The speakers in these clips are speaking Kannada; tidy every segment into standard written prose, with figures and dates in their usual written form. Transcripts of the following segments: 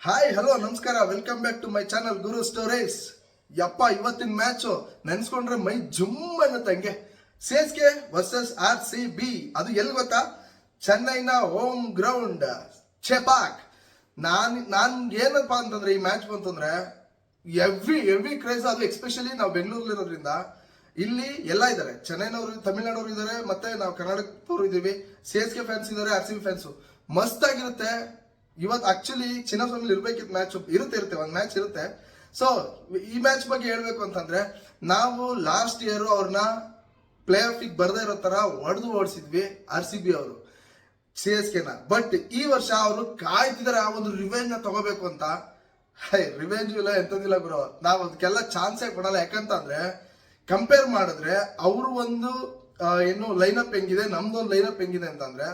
ಹಾಯ್ ಹಲೋ ನಮಸ್ಕಾರ, welcome back to my channel Guru stories. ಯಪ್ಪ, ಇವತ್ತಿನ ಮ್ಯಾಚ್ ನೆನ್ಸ್ಕೊಂಡ್ರೆ ಮೈ ಜುಮ್ ಅನ್ನತ್ತಂಗೆ. CSK versus RCB. ಅದು ಎಲ್ಲಿ ಗೊತ್ತಾ? ಚೆನ್ನೈನ ಹೋಮ್ ಗ್ರೌಂಡ್ ಚೆಪಾಕ್. ನಾನ್ ಏನಪ್ಪ ಅಂತಂದ್ರೆ ಈ ಮ್ಯಾಚ್ ಬಂತಂದ್ರೆ ಎವ್ರಿ ಕ್ರೇಜ್. ಅದು ಎಸ್ಪೆಷಲಿ ನಾವು ಬೆಂಗಳೂರಲ್ಲಿರೋದ್ರಿಂದ ಇಲ್ಲಿ ಎಲ್ಲ ಇದ್ದಾರೆ. ಚೆನ್ನೈನವರು, ತಮಿಳ್ನಾಡವರು ಇದ್ದಾರೆ, ಮತ್ತೆ ನಾವು ಕರ್ನಾಟಕದವರು ಇದೀವಿ. CSK ಫ್ಯಾನ್ಸ್ ಇದ್ದಾರೆ, RCB ಫ್ಯಾನ್ಸ್. ಮಸ್ತ್ ಆಗಿರುತ್ತೆ. ಇವತ್ತು ಆಕ್ಚುಲಿ ಚಿನ್ನಸ್ವಾಮಿ ಇರ್ಬೇಕಿತ್ತು ಮ್ಯಾಚ್. ಇರುತ್ತೆ ಒಂದ್ ಮ್ಯಾಚ್ ಇರುತ್ತೆ. ಸೊ ಈ ಮ್ಯಾಚ್ ಬಗ್ಗೆ ಹೇಳ್ಬೇಕು ಅಂತಂದ್ರೆ, ನಾವು ಲಾಸ್ಟ್ ಇಯರ್ ಅವ್ರನ್ನ ಪ್ಲೇ ಆಫ್ ಬರ್ದೇ ಇರೋ ತರ ಓಡಿಸಿದ್ವಿ RCB ಅವರು CSK ನ. ಬಟ್ ಈ ವರ್ಷ ಅವರು ಕಾಯ್ತಿದ್ದಾರೆ ಆ ಒಂದು ರಿವೆಂಜ್ ನ ತಗೋಬೇಕು ಅಂತ. ರಿವೆಂಜ್ ಇಲ್ಲ ಎಂತದಿಲ್ಲ ಬ್ರೋ, ನಾವು ಅದಕ್ಕೆಲ್ಲ ಚಾನ್ಸೇ ಕೊಡಲ್ಲ. ಯಾಕಂತಂದ್ರೆ ಕಂಪೇರ್ ಮಾಡಿದ್ರೆ ಅವರು ಒಂದು ಏನು ಲೈನಪ್ ಹೆಂಗಿದೆ, ನಮ್ದೊಂದು ಲೈನಪ್ ಹೆಂಗಿದೆ ಅಂತಂದ್ರೆ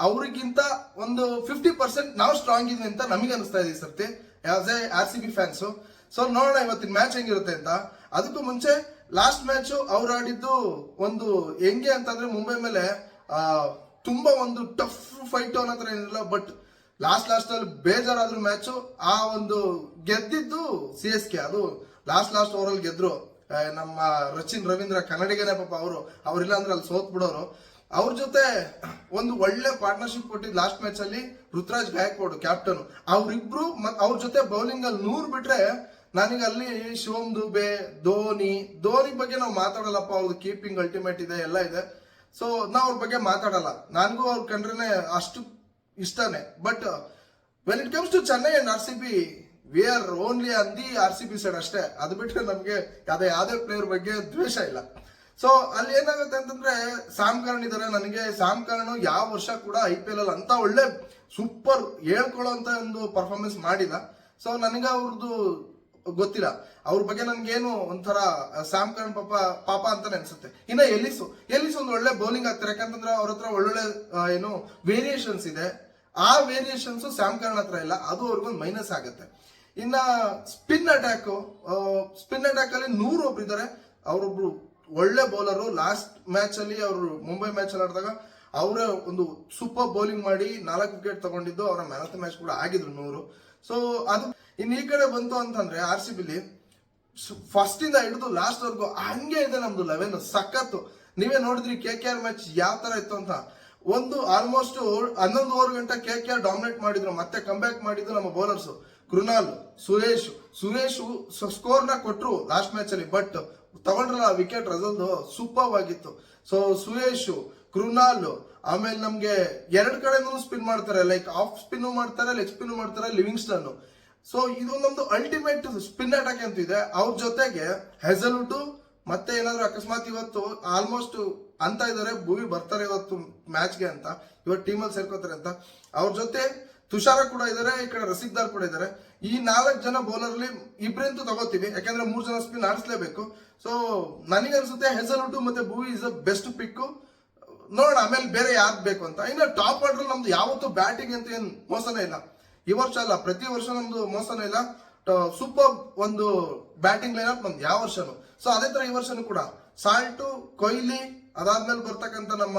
ಅವ್ರಿಗಿಂತ ಒಂದು 50% ನಾವು ಸ್ಟ್ರಾಂಗ್ ಇದೆ ಅಂತ ನಮಗೆ ಅನಿಸ್ತಾ ಇದೆ ಈ ಸರ್ತಿ as A RCB fans. So ನೋಡೋಣ ಇವತ್ತಿನ ಮ್ಯಾಚ್ ಹೆಂಗಿರುತ್ತೆ ಅಂತ. ಅದಕ್ಕೂ ಮುಂಚೆ ಲಾಸ್ಟ್ ಮ್ಯಾಚ್ ಅವ್ರು ಆಡಿದ್ದು ಒಂದು ಹೆಂಗೆ ಅಂತಂದ್ರೆ ಮುಂಬೈ ಮೇಲೆ ತುಂಬಾ ಒಂದು ಟಫ್ ಫೈಟ್ ಅನ್ನೋ ಹತ್ರ ಏನಿಲ್ಲ. ಬಟ್ ಲಾಸ್ಟ್ ಅಲ್ಲಿ ಬೇಜಾರಾದ್ರು ಮ್ಯಾಚ್. ಆ ಒಂದು ಗೆದ್ದಿದ್ದು CSK. ಅದು ಲಾಸ್ಟ್ ಓವರ್ ಅಲ್ಲಿ ಗೆದ್ರು. ನಮ್ಮ ರಚಿನ್ ರವೀಂದ್ರ ಕನ್ನಡಿಗನೇ ಪಾಪ. ಅವ್ರಿಲ್ಲ ಅಂದ್ರೆ ಅಲ್ಲಿ ಸೋತ್ ಬಿಡೋರು. ಅವ್ರ ಜೊತೆ ಒಂದು ಒಳ್ಳೆ ಪಾರ್ಟ್ನರ್ಶಿಪ್ ಕೊಟ್ಟಿದ್ ಲಾಸ್ಟ್ ಮ್ಯಾಚ್ ಅಲ್ಲಿ ಋತುರಾಜ್ ಗಾಯಕ್ವಾಡ್ ಕ್ಯಾಪ್ಟನ್. ಅವ್ರಿಬ್ರು ಅವ್ರ ಜೊತೆ ಬೌಲಿಂಗ್ ಅಲ್ಲಿ 100 ಬಿಟ್ರೆ ನನಗೆ ಅಲ್ಲಿ ಶಿವಮ್ ದುಬೆ, ಧೋನಿ ಬಗ್ಗೆ ನಾವು ಮಾತಾಡಲ್ಲಪ್ಪ. ಅವ್ರದ್ದು ಕೀಪಿಂಗ್ ಅಲ್ಟಿಮೇಟ್ ಇದೆ, ಎಲ್ಲ ಇದೆ. ಸೊ ನಾವು ಅವ್ರ ಬಗ್ಗೆ ಮಾತಾಡಲ್ಲ. ನನಗೂ ಅವ್ರ ಕಂಡ್ರೆ ಅಷ್ಟು ಇಷ್ಟನೇ. But when it comes to Chennai and RCB, we are only on the RCB side ಅಷ್ಟೇ. ಅದು ಬಿಟ್ಟರೆ ನಮ್ಗೆ ಯಾವ್ದೇ ಪ್ಲೇಯರ್ ಬಗ್ಗೆ ದ್ವೇಷ ಇಲ್ಲ. ಸೊ ಅಲ್ಲಿ ಏನಾಗುತ್ತೆ ಅಂತಂದ್ರೆ ಸ್ಯಾಮ್ ಕರ್ನ್ ಇದಾರೆ. ನನಗೆ ಸ್ಯಾಮ್ ಕರ್ನ್ ಯಾವ ವರ್ಷ ಕೂಡ IPL ಅಲ್ಲಿ ಅಂತ ಒಳ್ಳೆ ಸೂಪರ್ ಹೇಳ್ಕೊಳ್ಳೋ ಅಂತ ಒಂದು ಪರ್ಫಾರ್ಮೆನ್ಸ್ ಮಾಡಿಲ್ಲ. ಸೊ ನನಗೆ ಅವ್ರದ್ದು ಗೊತ್ತಿಲ್ಲ. ಅವ್ರ ಬಗ್ಗೆ ನನ್ಗೇನು ಒಂಥರ ಸ್ಯಾಮ್ ಕರ್ನ್ ಪಾಪ ಅಂತಾನೆ ಅನ್ಸುತ್ತೆ. ಇನ್ನ ಎಲ್ಲಿಸ್ ಒಂದು ಒಳ್ಳೆ ಬೌಲಿಂಗ್ ಆಗ್ತಾರೆ. ಯಾಕಂತಂದ್ರೆ ಅವ್ರ ಹತ್ರ ಒಳ್ಳೊಳ್ಳೆ ಏನು ವೇರಿಯೇಷನ್ಸ್ ಇದೆ. ಆ ವೇರಿಯೇಷನ್ಸ್ ಸ್ಯಾಮ್ ಕರ್ನ್ ಹತ್ರ ಇಲ್ಲ. ಅದು ಅವ್ರಿಗೊಂದು ಮೈನಸ್ ಆಗುತ್ತೆ. ಇನ್ನ ಸ್ಪಿನ್ ಅಟ್ಯಾಕ್ ಅಲ್ಲಿ 100 ಒಬ್ರು ಇದ್ದಾರೆ. ಅವರೊಬ್ರು ಒಳ್ಳೆ ಬೌಲರು. ಲಾಸ್ಟ್ ಮ್ಯಾಚ್ ಅಲ್ಲಿ ಅವರು ಮುಂಬೈ ಮ್ಯಾಚ್ ಅಲ್ಲಿ ಆಡಿದಾಗ ಅವರೇ ಒಂದು ಸೂಪರ್ ಬೌಲಿಂಗ್ ಮಾಡಿ 4 ವಿಕೆಟ್ ತಗೊಂಡಿದ್ದು. ಅವರ ಮ್ಯಾನ್ ಆಫ್ ದ ಮ್ಯಾಚ್ ಕೂಡ ಆಗಿದ್ರು 100. ಸೊ ಅದು ಇನ್ನು ಈ ಕಡೆ ಬಂತು ಅಂತಂದ್ರೆ RCBಲಿ ಫಸ್ಟ್ ಇಂದ ಹಿಡಿದು ಲಾಸ್ಟ್ ವರ್ಗು ಹಂಗೆ ಇದೆ ನಮ್ದು 11 ಸಖತ್ತು. ನೀವೇ ನೋಡಿದ್ರಿ KKR ಮ್ಯಾಚ್ ಯಾವ ತರ ಇತ್ತು ಅಂತ. ಒಂದು ಆಲ್ಮೋಸ್ಟ್ 11 ಓವರ್ ಗಂಟ KKR ಡಾಮಿನೇಟ್ ಮಾಡಿದ್ರು. ಮತ್ತೆ ಕಂಬ್ಯಾಕ್ ಮಾಡಿದ್ದು ನಮ್ಮ ಬೌಲರ್ಸ್ ಕೃನಾಲ್, ಸುರೇಶ್ ಸ್ಕೋರ್ ನ ಕೊಟ್ರು ಲಾಸ್ಟ್ ಮ್ಯಾಚ್ ಅಲ್ಲಿ. ಬಟ್ ತಗೊಂಡ್ರಲ್ಲ ವಿಕೆಟ್ ರಿಸಲ್ಟ್ ಸೂಪರ್ ಆಗಿತ್ತು. ಸೊ ಸುರೇಶ್, ಕೃನಾಲ್, ಆಮೇಲೆ ನಮ್ಗೆ 2 ಕಡೆನೂ ಸ್ಪಿನ್ ಮಾಡ್ತಾರೆ. ಲೈಕ್ ಆಫ್ ಸ್ಪಿನ್ ಮಾಡ್ತಾರೆ, ಲೆಗ್ ಸ್ಪಿನ್ ಮಾಡ್ತಾರೆ, ಲಿವಿಂಗ್ಸ್ಟನ್. ಸೊ ಇದು ನಮ್ದು ಅಲ್ಟಿಮೇಟ್ ಸ್ಪಿನ್ ಅಟ್ಯಾಕ್ ಅಂತ ಇದೆ. ಅವ್ರ ಜೊತೆಗೆ ಹೆಜಲ್ವುಡ್ ಮತ್ತೆ ಏನಾದ್ರು ಅಕಸ್ಮಾತ್ ಇವತ್ತು ಆಲ್ಮೋಸ್ಟ್ ಅಂತ ಇದಾರೆ ಭೂವಿ ಬರ್ತಾರೆ ಇವತ್ತು ಮ್ಯಾಚ್ಗೆ ಅಂತ, ಇವತ್ತು ಟೀಮಲ್ಲಿ ಸೇರ್ಕೋತಾರೆ ಅಂತ. ಅವ್ರ ಜೊತೆ ತುಷಾರ ಕೂಡ ಇದಾರೆ, ಈ ಕಡೆ ರಸಿಕ್ದಾರ್ ಕೂಡ ಇದಾರೆ. ಈ 4 ಜನ ಬೌಲರ್ ಅಲ್ಲಿ ಇಬ್ಬರಂತೂ ತಗೋತೀವಿ. ಯಾಕಂದ್ರೆ 3 ಜನ ಸ್ಪಿನ್ ಆಡಿಸ್ಲೇಬೇಕು. ಸೊ ನನಗನ್ಸುತ್ತೆ ಹೆಜಲ್ವುಡ್ ಮತ್ತೆ ಭೂವಿ ಇಸ್ ದ ಬೆಸ್ಟ್ ಪಿಕ್. ನೋಡೋಣ ಆಮೇಲೆ ಬೇರೆ ಯಾರು ಬೇಕು ಅಂತ. ಇನ್ನು ಟಾಪ್ ಆರ್ಡರ್ ನಮ್ದು ಯಾವತ್ತೂ ಬ್ಯಾಟಿಂಗ್ ಅಂತ ಏನ್ ಮೋಸನೇ ಇಲ್ಲ. ಈ ವರ್ಷ ಅಲ್ಲ, ಪ್ರತಿ ವರ್ಷ ನಮ್ದು ಮೋಸನೇ ಇಲ್ಲ. ಸೂಪರ್ ಒಂದು ಬ್ಯಾಟಿಂಗ್ ಲೈನಪ್ ನಮ್ದು ಯಾವ ವರ್ಷನು. ಸೊ ಅದೇ ತರ ಈ ವರ್ಷನೂ ಕೂಡ ಸಾಲ್ಟು, ಕೊಹ್ಲಿ, ಅದಾದ್ಮೇಲೆ ಬರ್ತಕ್ಕಂಥ ನಮ್ಮ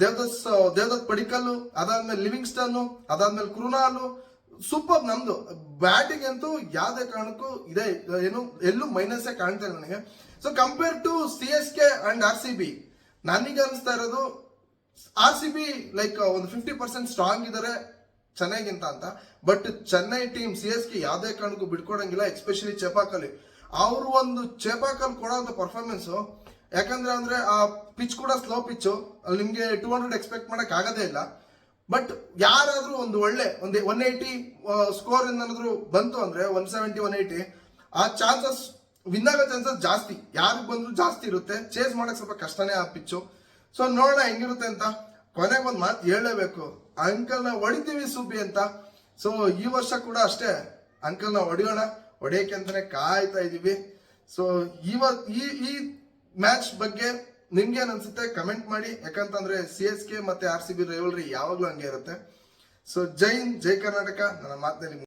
ದೇವದತ್ ಪಡಿಕಲ್, ಅದಾದ್ಮೇಲೆ ಲಿವಿಂಗ್ಸ್ಟನ್, ಅದಾದ್ಮೇಲೆ ಕೃನಾಲು. ಸೂಪರ್ ನಮ್ದು ಬ್ಯಾಟಿಂಗ್ ಅಂತೂ ಯಾವ್ದೇ ಕಾರಣಕ್ಕೂ ಇದೆ, ಏನು ಎಲ್ಲೂ ಮೈನಸ್ ಕಾಣ್ತಾ ಇಲ್ಲ ನನಗೆ. So compare to CSK and RCB, ನನಗೆ ಅನಿಸ್ತಾ ಇರೋದು RCB ಲೈಕ್ ಒಂದು 50% ಸ್ಟ್ರಾಂಗ್ ಇದಾರೆ ಚೆನ್ನೈಗಿಂತ ಅಂತ. ಬಟ್ ಚೆನ್ನೈ ಟೀಮ್ CSK ಯಾವ್ದೇ ಕಾರಣಕ್ಕೂ ಬಿಡ್ಕೊಡಂಗಿಲ್ಲ. ಎಸ್ಪೆಷಲಿ ಚೆಪಾಕಲ್ಲಿ ಅವರು ಒಂದು ಚೆಪಾಕಲ್ಲಿ ಕೊಡೋಂಥ ಪರ್ಫಾರ್ಮೆನ್ಸ್. ಯಾಕಂದ್ರೆ ಆ ಪಿಚ್ ಕೂಡ ಸ್ಲೋ ಪಿಚ್. ಅಲ್ಲಿ ನಿಮ್ಗೆ 200 ಎಕ್ಸ್ಪೆಕ್ಟ್ ಮಾಡಕ್ ಆಗದೇ ಇಲ್ಲ. ಬಟ್ ಯಾರಾದ್ರೂ ಒಂದು ಒಳ್ಳೆ 180 ಸ್ಕೋರ್ ಏನಾದ್ರು ಬಂತು ಅಂದ್ರೆ 170, 180 ಆ ಚಾನ್ಸಸ್ ವಿನ್ ಆಗೋ ಚಾನ್ಸಸ್ ಜಾಸ್ತಿ. ಯಾರಿಗೆ ಬಂದ್ರು ಜಾಸ್ತಿ ಇರುತ್ತೆ. ಚೇಸ್ ಮಾಡಕ್ ಸ್ವಲ್ಪ ಕಷ್ಟನೇ ಆ ಪಿಚ್ಚು. ಸೊ ನೋಡೋಣ ಹೆಂಗಿರುತ್ತೆ ಅಂತ. ಕೊನೆಗೆ ಒಂದು ಮಾತು ಹೇಳಲೇಬೇಕು, ಅಂಕಲ್ನ ಹೊಡಿತೀವಿ ಸುಬ್ಬಿ ಅಂತ. ಸೊ ಈ ವರ್ಷ ಕೂಡ ಅಷ್ಟೇ ಅಂಕಲ್ನ ಹೊಡೆಯಕ್ಕೆ ಅಂತಾನೆ ಕಾಯ್ತಾ ಇದೀವಿ. ಸೊ ಈ ಮ್ಯಾಚ್ ಬಗ್ಗೆ ನಿಮ್ಗೆ ಏನ್ ಅನ್ಸುತ್ತೆ ಕಮೆಂಟ್ ಮಾಡಿ. ಯಾಕಂತಂದ್ರೆ CSK ಮತ್ತೆ RCB ರೈವಲ್ರಿ ಯಾವಾಗ್ಲೂ ಹಂಗೆ ಇರುತ್ತೆ. ಸೊ ಜೈ ಕರ್ನಾಟಕ. ನನ್ನ ಮಾತಿನಲ್ಲಿ